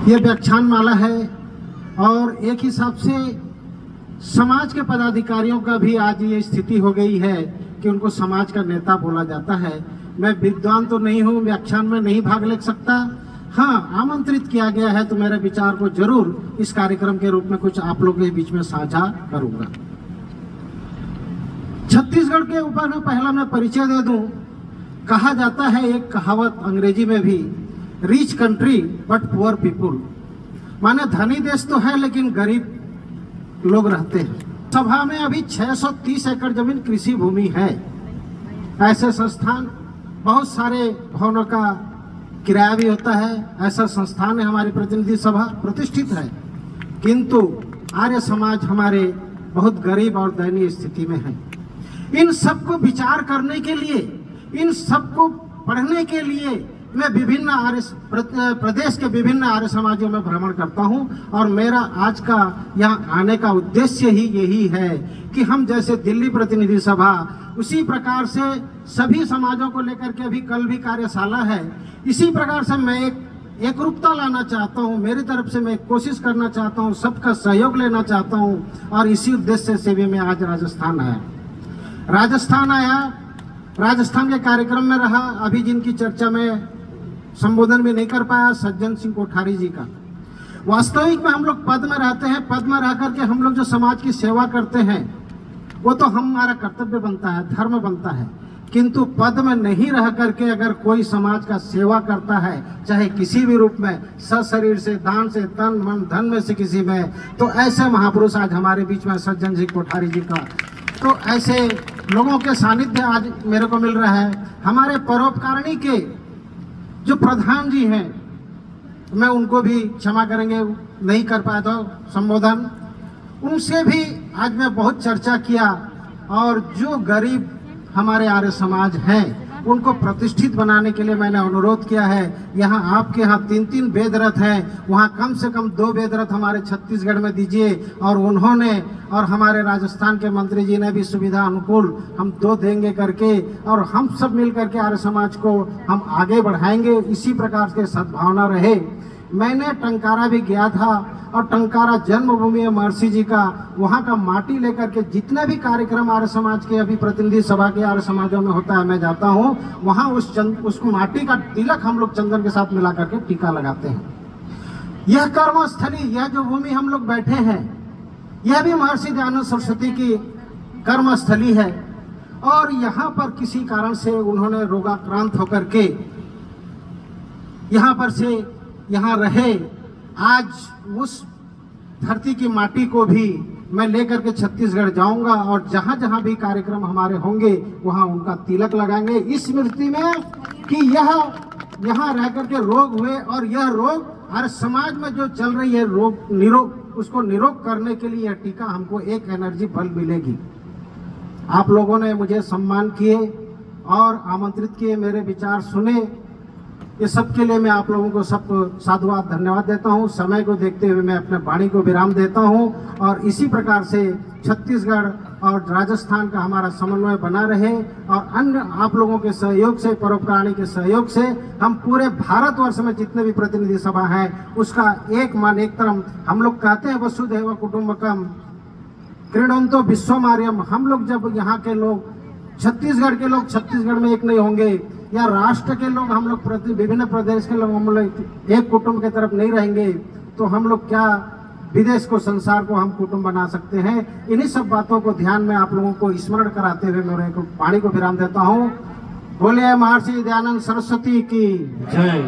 ये व्याख्यान माला है और एक हिसाब से समाज के पदाधिकारियों का भी आज ये स्थिति हो गई है कि उनको समाज का नेता बोला जाता है। मैं विद्वान तो नहीं हूँ, व्याख्यान में नहीं भाग ले सकता। हाँ, आमंत्रित किया गया है तो मेरे विचार को जरूर इस कार्यक्रम के रूप में कुछ आप लोगों के बीच में साझा करूंगा। छत्तीसगढ़ के ऊपर में पहला मैं परिचय दे दूं। कहा जाता है एक कहावत अंग्रेजी में भी, rich country but poor people, माने धनी देश तो है लेकिन गरीब लोग रहते हैं। सभा में अभी 630 एकड़ जमीन कृषि भूमि है। ऐसे संस्थान, बहुत सारे भवनों का किराया भी होता है। ऐसा संस्थान है हमारी प्रतिनिधि सभा, प्रतिष्ठित है, किंतु आर्य समाज हमारे बहुत गरीब और दयनीय स्थिति में है। इन सबको विचार करने के लिए, इन सबको पढ़ने के लिए मैं विभिन्न प्रदेश के विभिन्न आर्य समाजों में भ्रमण करता हूं और मेरा आज का यहाँ आने का उद्देश्य ही यही है कि हम जैसे दिल्ली प्रतिनिधि सभा, उसी प्रकार से सभी समाजों को लेकर के अभी कल भी कार्यशाला है, इसी प्रकार से मैं एक रूपता लाना चाहता हूं। मेरी तरफ से मैं कोशिश करना चाहता हूं, सबका सहयोग लेना चाहता हूं और इसी उद्देश्य से भी मैं आज राजस्थान आया। राजस्थान के कार्यक्रम में रहा। अभी जिनकी चर्चा में संबोधन भी नहीं कर पाया, सज्जन सिंह कोठारी जी का। वास्तविक में हम लोग पद में रहते हैं, पद में रह करके हम लोग जो समाज की सेवा करते हैं वो तो हमारा कर्तव्य बनता है, धर्म बनता है, किंतु पद में नहीं रह करके अगर कोई समाज का सेवा करता है, चाहे किसी भी रूप में, सशरीर से, दान से, तन मन धन में से किसी में, तो ऐसे महापुरुष आज हमारे बीच में सज्जन सिंह कोठारी जी का, तो ऐसे लोगों के सानिध्य आज मेरे को मिल रहा है। हमारे परोपकारिणी के जो प्रधान जी हैं, मैं उनको भी क्षमा करेंगे, नहीं कर पाया था संबोधन, उनसे भी आज मैं बहुत चर्चा किया और जो गरीब हमारे आर्य समाज हैं उनको प्रतिष्ठित बनाने के लिए मैंने अनुरोध किया है। यहाँ आपके यहाँ 3-3 वेद रथ हैं, वहाँ कम से कम 2 वेद रथ हमारे छत्तीसगढ़ में दीजिए। और उन्होंने और हमारे राजस्थान के मंत्री जी ने भी सुविधा अनुकूल हम 2 देंगे करके, और हम सब मिल करके आर्य समाज को हम आगे बढ़ाएंगे। इसी प्रकार के सद्भावना रहे। मैंने टंकारा भी गया था और टंकारा जन्मभूमि है महर्षि जी का, वहाँ का माटी लेकर के जितने भी कार्यक्रम आर्य समाज के अभी प्रतिनिधि सभा के आर्य समाजों में होता है, मैं जाता हूँ वहाँ उस माटी का तिलक हम लोग चंदन के साथ मिला करके टीका लगाते हैं। यह कर्मस्थली, यह जो भूमि हम लोग बैठे हैं, यह भी महर्षि दयानंद सरस्वती की कर्मस्थली है और यहाँ पर किसी कारण से उन्होंने रोगाक्रांत होकर के यहाँ पर से यहाँ रहे। आज उस धरती की माटी को भी मैं लेकर के छत्तीसगढ़ जाऊंगा और जहाँ जहाँ भी कार्यक्रम हमारे होंगे वहाँ उनका तिलक लगाएंगे, इस स्मृति में कि यह यहाँ रह करके रोग हुए और यह रोग हर समाज में जो चल रही है रोग उसको निरोग करने के लिए यह टीका हमको एक एनर्जी बल मिलेगी। आप लोगों ने मुझे सम्मान किए और आमंत्रित किए, मेरे विचार सुने, ये सब के लिए मैं आप लोगों को सब साधुवाद धन्यवाद देता हूँ। समय को देखते हुए मैं अपने वाणी को विराम देता हूँ और इसी प्रकार से छत्तीसगढ़ और राजस्थान का हमारा समन्वय बना रहे और अन्य आप लोगों के सहयोग से, परोपकारिणी के सहयोग से हम पूरे भारतवर्ष में जितने भी प्रतिनिधि सभा हैं उसका एक मन एक तरम, हम लोग कहते हैं वसुधैव कुटुंबकम क्रीडंतो विश्वमार्यम। हम लोग जब यहाँ के लोग, छत्तीसगढ़ के लोग छत्तीसगढ़ में एक नहीं होंगे, या राष्ट्र के लोग हम लोग विभिन्न प्रदेश के लोग हम लोग एक कुटुंब के तरफ नहीं रहेंगे, तो हम लोग क्या विदेश को, संसार को हम कुटुंब बना सकते हैं। इन्हीं सब बातों को ध्यान में आप लोगों को स्मरण कराते हुए मेरे को वाणी को विराम देता हूँ। बोलिए महर्षि दयानंद सरस्वती की जय।